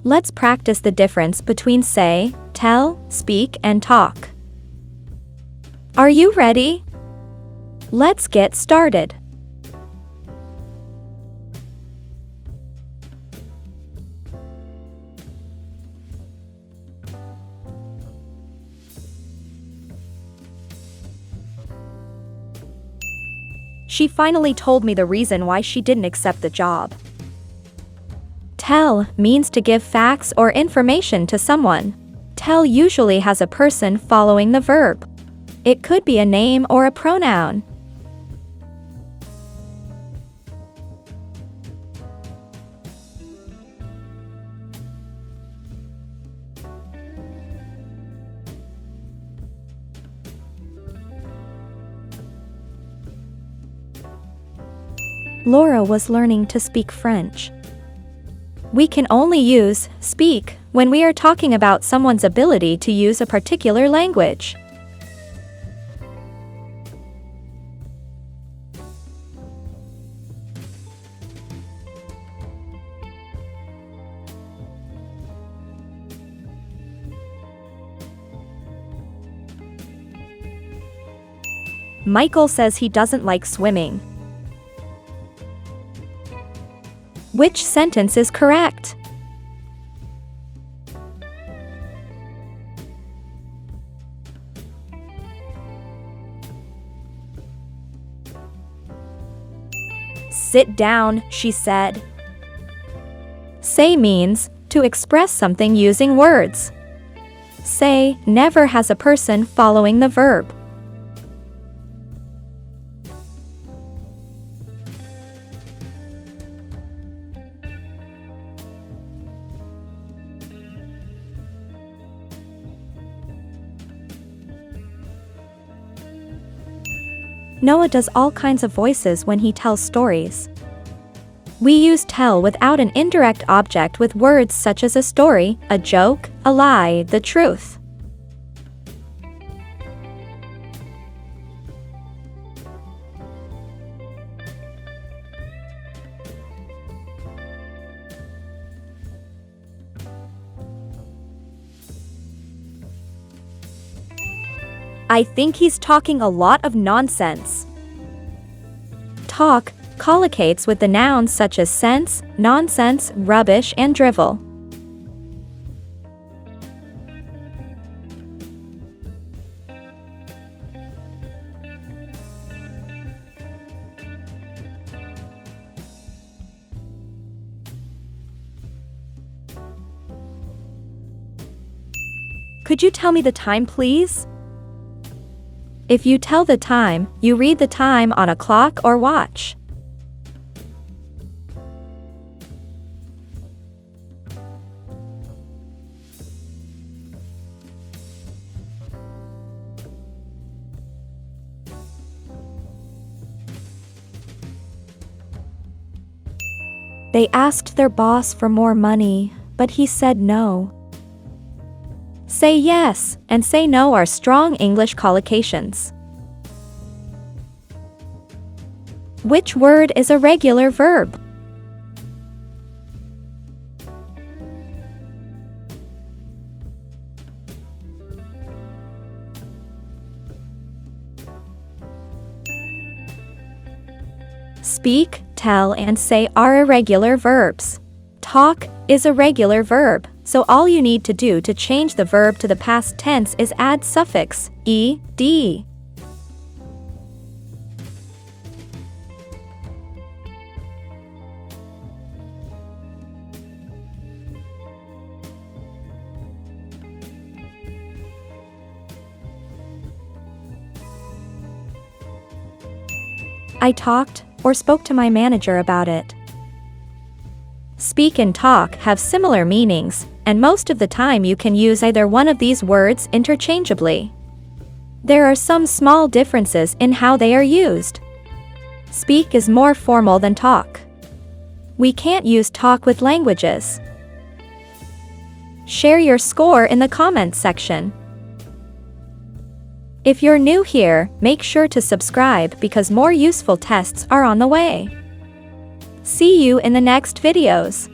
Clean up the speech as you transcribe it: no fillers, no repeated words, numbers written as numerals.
Let's practice the difference between say, tell, speak, and talk. Are you ready? Let's get started. She finally told me the reason why she didn't accept the job. Tell means to give facts or information to someone. Tell usually has a person following the verb. It could be a name or a pronoun. Laura was learning to speak French. We can only use speak when we are talking about someone's ability to use a particular language. Michael says he doesn't like swimming. Which sentence is correct? Sit down, she said. Say means to express something using words. Say never has a person following the verb. Noah does all kinds of voices when he tells stories. We use tell without an indirect object with words such as a story, a joke, a lie, the truth. I think he's talking a lot of nonsense. Talk collocates with the nouns such as sense, nonsense, rubbish, and drivel. Could you tell me the time, please? If you tell the time, you read the time on a clock or watch. They asked their boss for more money, but he said no. Say yes and say no are strong English collocations. Which word is a regular verb? Speak, tell, and say are irregular verbs. Talk is a regular verb, so all you need to do to change the verb to the past tense is add suffix ed. I talked or spoke to my manager about it. Speak and talk have similar meanings, and most of the time you can use either one of these words interchangeably. There are some small differences in how they are used. Speak is more formal than talk. We can't use talk with languages. Share your score in the comments section. If you're new here, make sure to subscribe because more useful tests are on the way. See you in the next videos.